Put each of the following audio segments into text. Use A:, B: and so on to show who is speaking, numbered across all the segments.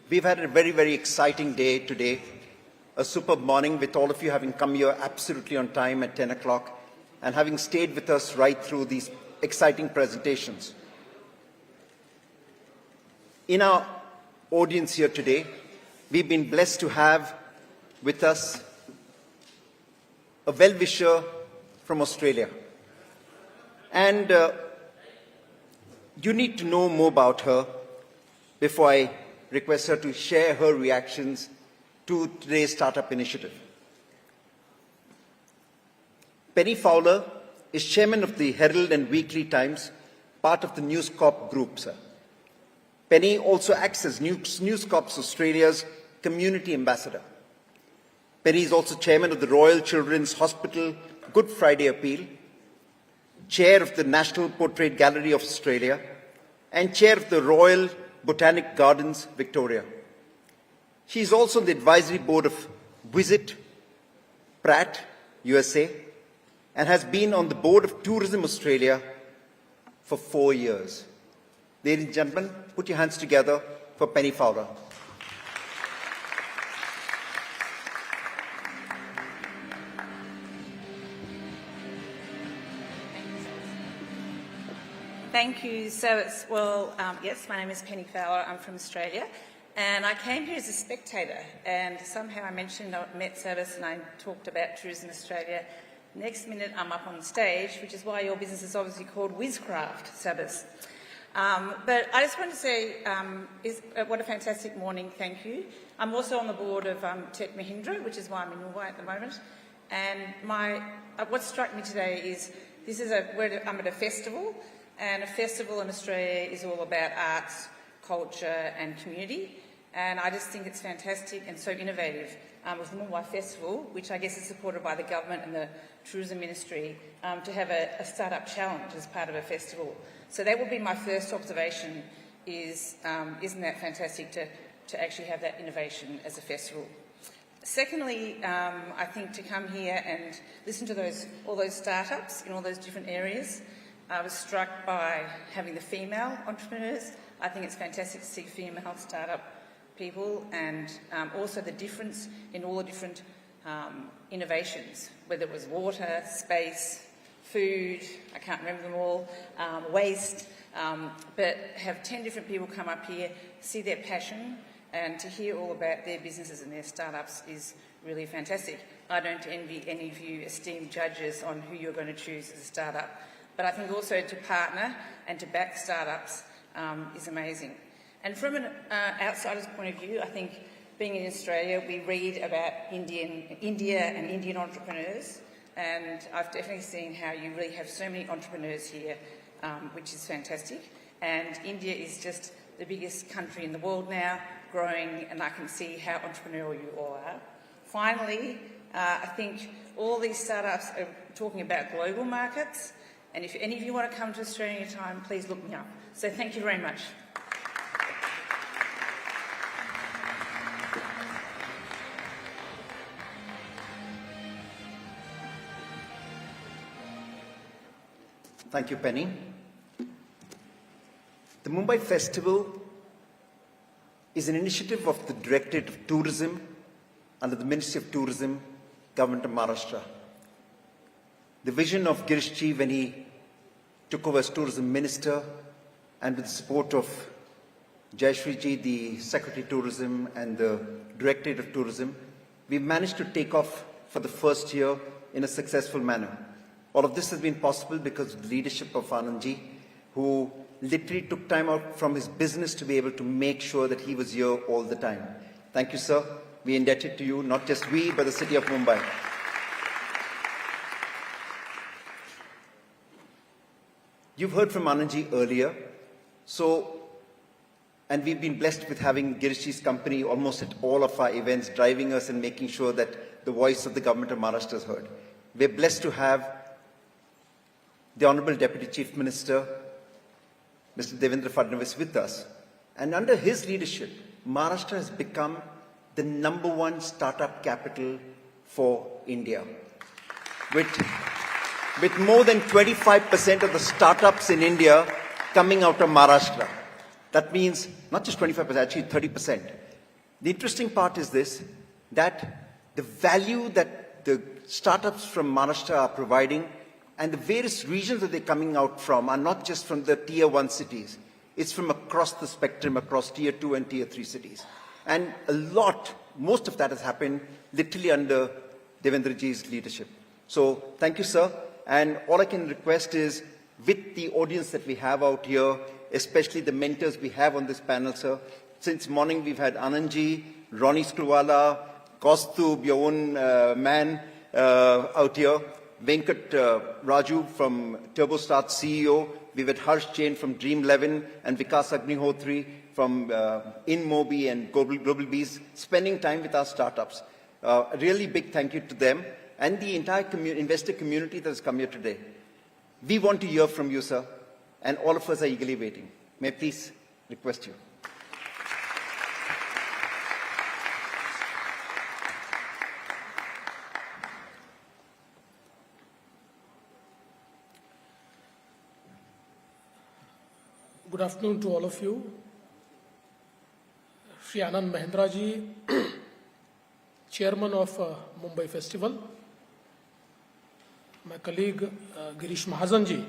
A: We've had a very, very exciting day today, a superb morning with all of you having come here absolutely on time at 10 o'clock and having stayed with us right through these exciting presentations. In our audience here today, we've been blessed to have with us a well-wisher from Australia. And you need to know more about her before I request her to share her reactions to today's startup initiative. Penny Fowler is chairman of the Herald and Weekly Times, part of the News Corp group, sir. Penny also acts as News Corp's Australia's community ambassador. Penny is also chairman of the Royal Children's Hospital Good Friday Appeal, chair of the National Portrait Gallery of Australia, and chair of the Royal Botanic Gardens, Victoria. She is also on the advisory board of Visit Pratt, USA, and has been on the board of Tourism Australia for 4 years. Ladies and gentlemen, put your hands together for Penny Fowler.
B: Thank you. Yes, my name is Penny Fowler. I'm from Australia, and I came here as a spectator, and somehow I mentioned I met Service and I talked about Tourism Australia. Next minute, I'm up on stage, which is why your business is obviously called Wizcraft Service. But I just want to say, what a fantastic morning, thank you. I'm also on the board of Tech Mahindra, which is why I'm in Mumbai at the moment. And what struck me today is I'm at a festival, and a festival in Australia is all about arts, culture and community. And I just think it's fantastic and so innovative with the Mumbai Festival, which I guess is supported by the government and the Tourism Ministry, to have a startup challenge as part of a festival. So that will be my first observation isn't that fantastic to actually have that innovation as a festival? Secondly, I think to come here and listen to all those startups in all those different areas, I was struck by having the female entrepreneurs. I think it's fantastic to see female startup people, and also the difference in all the different innovations, whether it was water, space, food, I can't remember them all, waste, but have 10 different people come up here, see their passion, and to hear all about their businesses and their startups is really fantastic. I don't envy any of you esteemed judges on who you're going to choose as a startup, but I think also to partner and to back startups is amazing. And from an outsider's point of view, I think being in Australia, we read about India and Indian entrepreneurs, and I've definitely seen how you really have so many entrepreneurs here, which is fantastic. And India is just the biggest country in the world now, growing, and I can see how entrepreneurial you all are. Finally, I think all these startups are talking about global markets, and if any of you want to come to Australia anytime, please look me up. So thank you very much.
A: Thank you, Penny. The Mumbai Festival is an initiative of the Directorate of Tourism under the Ministry of Tourism, Government of Maharashtra. The vision of Girishji when he took over as Tourism Minister, and with the support of Jayashriji, the Secretary of Tourism, and the Directorate of Tourism, we managed to take off for the first year in a successful manner. All of this has been possible because of the leadership of Anandji, who literally took time out from his business to be able to make sure that he was here all the time. Thank you, sir. We indebted to you, not just we, but the city of Mumbai. You've heard from Anandji earlier, and we've been blessed with having Girishji's company almost at all of our events, driving us and making sure that the voice of the government of Maharashtra is heard. We're blessed to have the Honorable Deputy Chief Minister, Mr. Devendra Fadnavis, with us. And under his leadership, Maharashtra has become the #1 startup capital for India. With more than 25% of the startups in India coming out of Maharashtra. That means not just 25%, actually 30%. The interesting part is this, that the value that the startups from Maharashtra are providing and the various regions that they're coming out from are not just from the tier 1 cities. It's from across the spectrum, across tier 2 and tier 3 cities. And most of that has happened literally under Devendraji's leadership. So thank you, sir. And all I can request is, with the audience that we have out here, especially the mentors we have on this panel, sir, since morning we've had Anandji, Ronnie Skruwala, Kaustubh, your own man out here, Venkat Raju from TurboStart CEO, we've had Harsh Jain from Dream11 and Vikas Agnihotri from InMobi and Global Bees, spending time with our startups. A really big thank you to them and the entire investor community that has come here today. We want to hear from you, sir, and all of us are eagerly waiting. May I please request you?
C: Good afternoon to all of you. Shri Anand Mahendra ji, Chairman of Mumbai Festival, my colleague Girish Mahajan ji,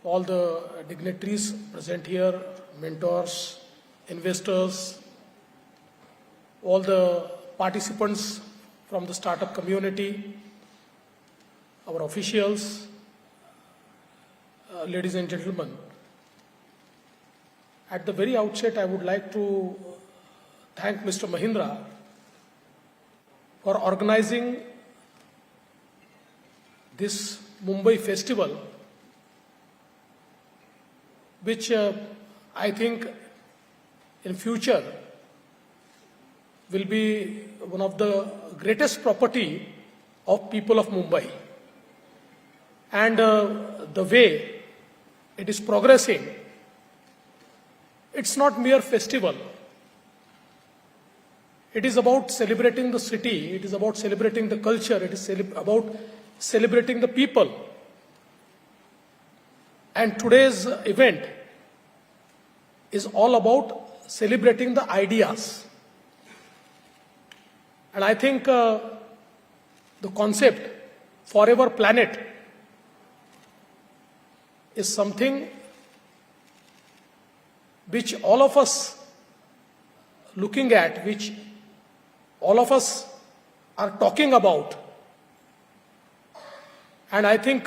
C: all the dignitaries present here, mentors, investors, all the participants from the startup community, our officials, ladies and gentlemen. At the very outset, I would like to thank Mr. Mahindra for organizing this Mumbai festival, which I think in future will be one of the greatest property of people of Mumbai. And the way it is progressing, it's not mere festival. It is about celebrating the city, it is about celebrating the culture, it is about celebrating the people. And today's event is all about celebrating the ideas. And I think the concept Forever Planet is something which all of us looking at, which all of us are talking about. And I think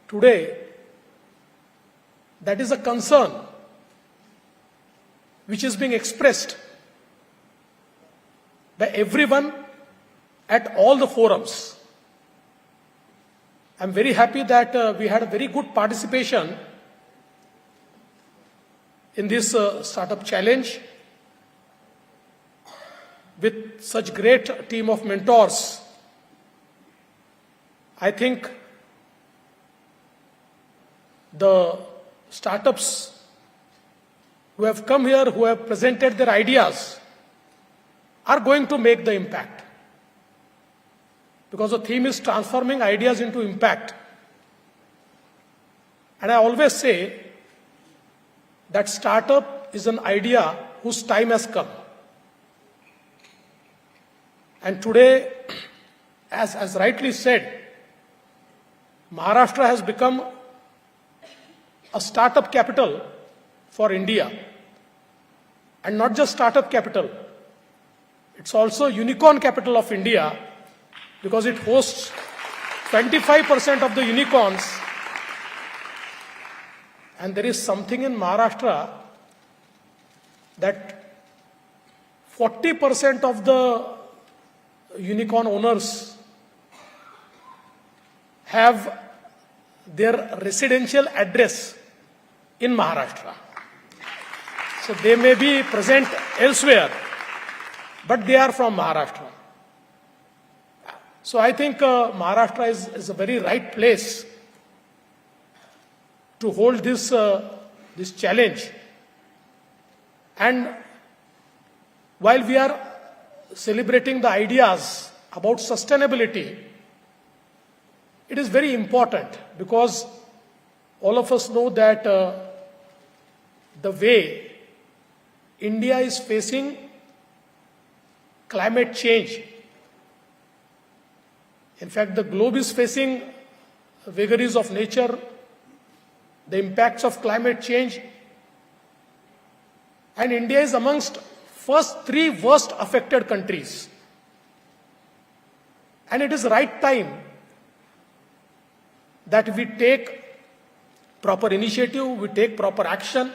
C: today that is a concern which is being expressed by everyone at all the forums. I'm very happy that we had a very good participation in this startup challenge with such great team of mentors. I think the startups who have come here, who have presented their ideas, are going to make the impact. Because the theme is transforming ideas into impact. And I always say that startup is an idea whose time has come. And today, as rightly said, Maharashtra has become a startup capital for India. And not just startup capital, it's also unicorn capital of India, because it hosts 25% of the unicorns. And there is something in Maharashtra that 40% of the unicorn owners have their residential address in Maharashtra. So they may be present elsewhere, but they are from Maharashtra. So I think Maharashtra is a very right place to hold this challenge. And while we are celebrating the ideas about sustainability, it is very important because all of us know that the way India is facing climate change. In fact, the globe is facing vagaries of nature, the impacts of climate change, and India is amongst first 3 worst affected countries. And it is right time that we take proper initiative, we take proper action.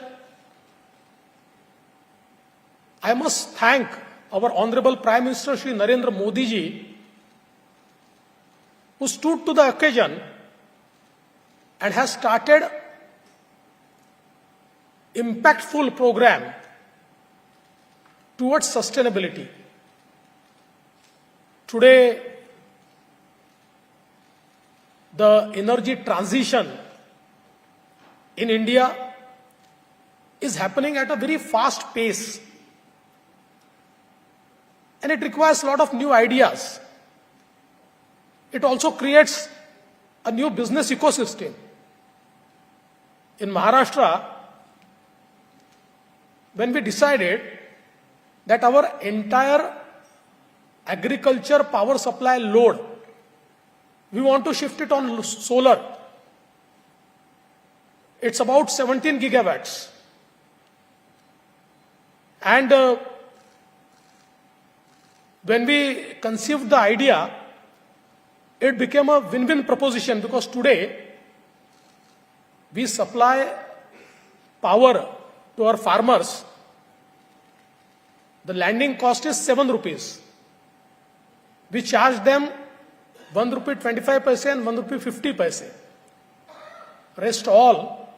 C: I must thank our Honorable Prime Minister Shri Narendra Modi ji, who stood to the occasion and has started impactful program towards sustainability. Today, the energy transition in India is happening at a very fast pace. And it requires a lot of new ideas. It also creates a new business ecosystem. In Maharashtra, when we decided that our entire agriculture power supply load, we want to shift it on solar. It's about 17 gigawatts. And when we conceived the idea, it became a win-win proposition, because today we supply power to our farmers. The landing cost is 7 rupees. We charge them 1 rupee 25 paise and 1 rupee 50 paise. Rest all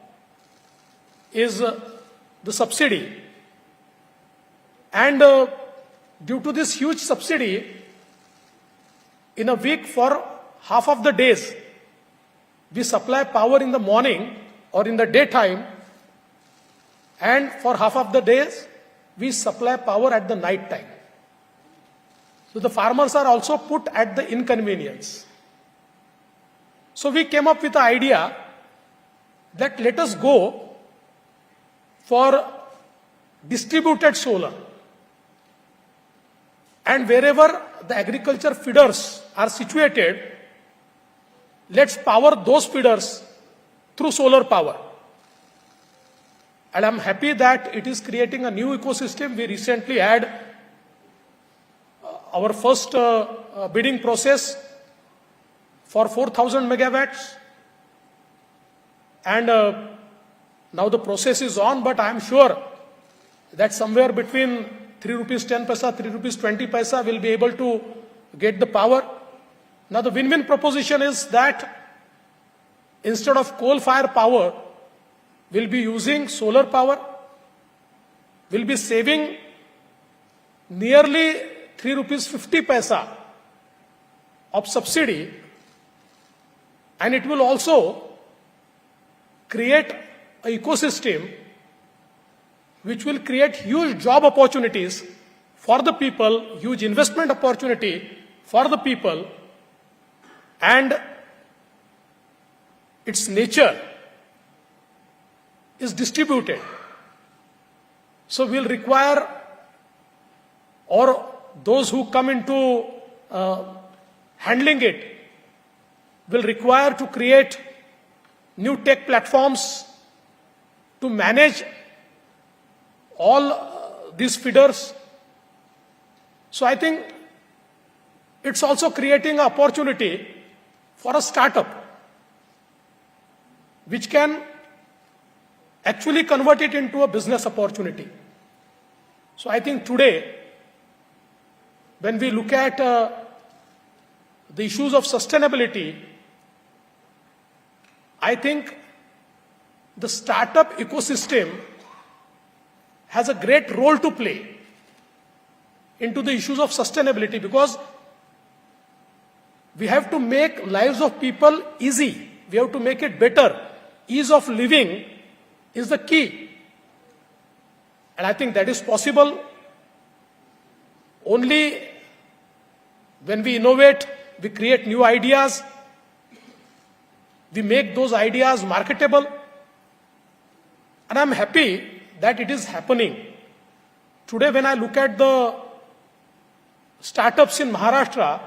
C: is the subsidy. And due to this huge subsidy, in a week for half of the days, we supply power in the morning or in the daytime, and for half of the days, we supply power at the night time. So the farmers are also put at the inconvenience. So we came up with the idea that let us go for distributed solar. And wherever the agriculture feeders are situated, let's power those feeders through solar power. And I'm happy that it is creating a new ecosystem. We recently had our first bidding process for 4,000 megawatts. And now the process is on, but I am sure that somewhere between 3 rupees 10 paisa, 3 rupees 20 paisa will be able to get the power. Now the win-win proposition is that instead of coal-fired power, we'll be using solar power. We'll be saving nearly 3 rupees 50 paisa of subsidy, and it will also create an ecosystem which will create huge job opportunities for the people, huge investment opportunity for the people, and its nature is distributed. So we'll require, or those who come into handling it will require to create new tech platforms to manage all these feeders. So I think it's also creating an opportunity for a startup which can actually convert it into a business opportunity. So I think today, when we look at the issues of sustainability, I think the startup ecosystem has a great role to play into the issues of sustainability, because we have to make lives of people easy. We have to make it better. Ease of living is the key. And I think that is possible only when we innovate, we create new ideas, we make those ideas marketable. And I'm happy that it is happening. Today, when I look at the startups in Maharashtra,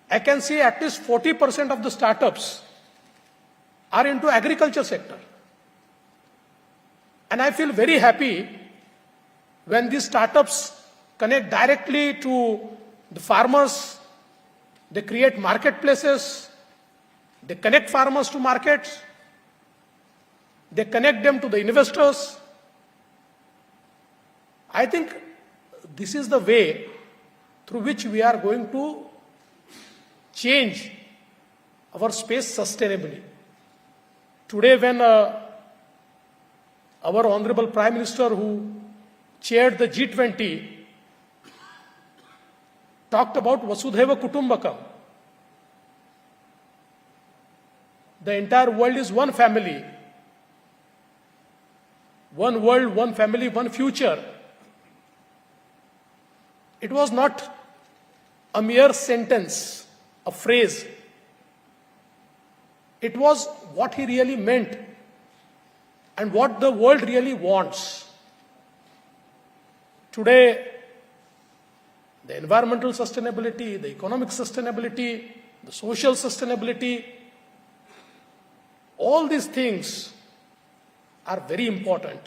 C: I can see at least 40% of the startups are into agriculture sector. And I feel very happy when these startups connect directly to the farmers, they create marketplaces, they connect farmers to markets, they connect them to the investors. I think this is the way through which we are going to change our space sustainably. Today, when our Honorable Prime Minister, who chaired the G20, talked about Vasudhaiva Kutumbakam, the entire world is one family, one world, one family, one future. It was not a mere sentence, a phrase. It was what he really meant and what the world really wants. Today, the environmental sustainability, the economic sustainability, the social sustainability, all these things are very important.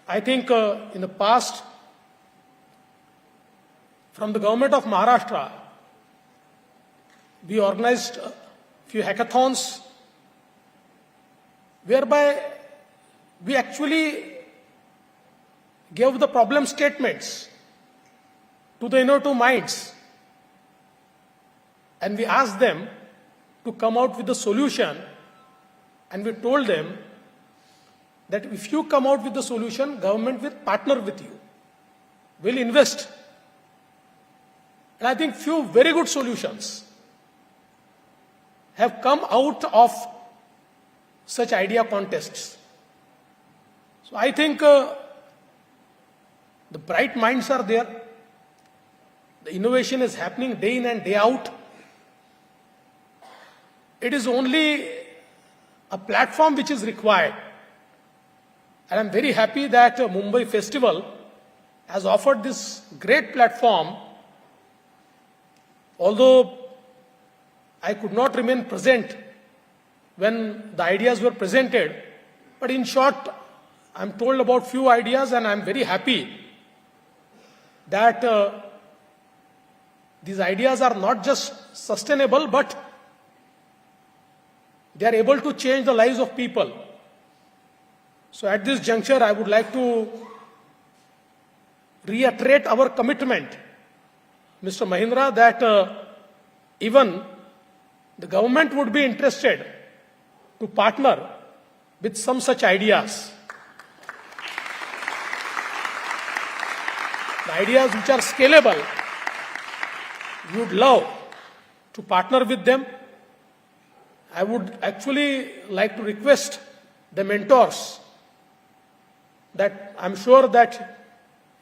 C: I think in the past, from the government of Maharashtra, we organized a few hackathons whereby we actually gave the problem statements to the innovative minds, and we asked them to come out with a solution, and we told them that if you come out with the solution, government will partner with you, will invest. And I think few very good solutions have come out of such idea contests. So I think the bright minds are there. The innovation is happening day in and day out. It is only a platform which is required. And I'm very happy that Mumbai Festival has offered this great platform. Although I could not remain present when the ideas were presented, but in short, I'm told about few ideas, and I'm very happy that these ideas are not just sustainable, but they are able to change the lives of people. So at this juncture, I would like to reiterate our commitment, Mr. Mahindra, that even the government would be interested to partner with some such ideas. The ideas which are scalable, we would love to partner with them. I would actually like to request the mentors that I'm sure that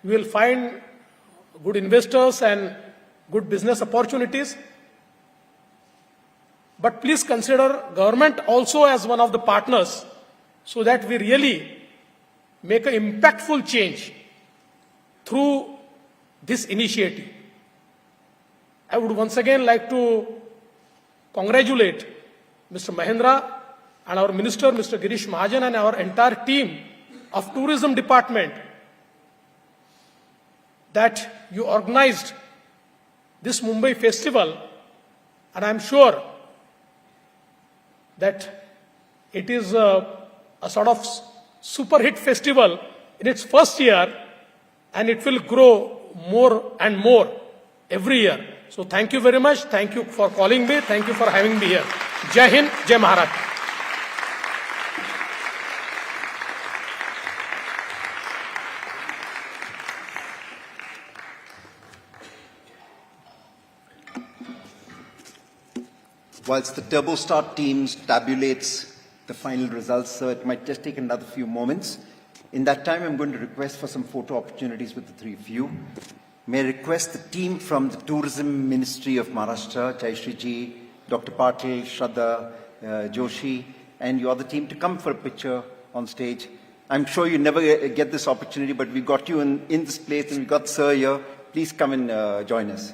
C: you will find good investors and good business opportunities. But please consider government also as one of the partners so that we really make an impactful change through this initiative. I would once again like to congratulate Mr. Mahindra and our Minister, Mr. Girish Mahajan, and our entire team of Tourism Department that you organized this Mumbai Festival, and I'm sure that it is a sort of super hit festival in its first year, and it will grow more and more every year. So thank you very much. Thank you for calling me. Thank you for having me here. Jai Hind, Jai Maharashtra.
A: Whilst the TurboStart teams tabulates the final results, so it might just take another few moments. In that time, I'm going to request for some photo opportunities with the three of you. May I request the team from the Tourism Ministry of Maharashtra, Jayashree ji, Dr. Patil, Shraddha, Joshi, and your other team to come for a picture on stage. I'm sure you never get this opportunity, but we got you in this place and we got Sir here. Please come and join us.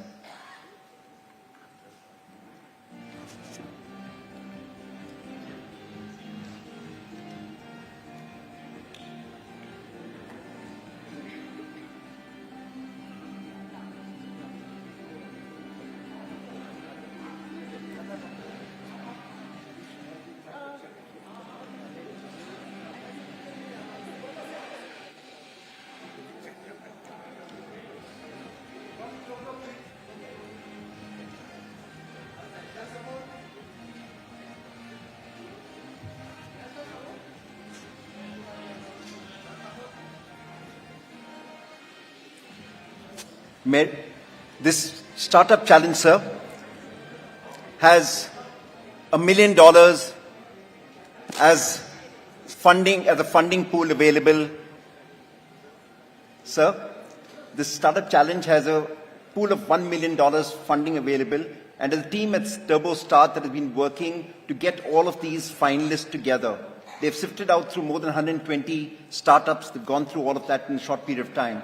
A: This startup challenge, sir, has $1 million as a funding pool available. Sir, this startup challenge has a pool of $1 million funding available, and the team at Turbo Start that has been working to get all of these finalists together. They've sifted out through more than 120 startups. They've gone through all of that in a short period of time.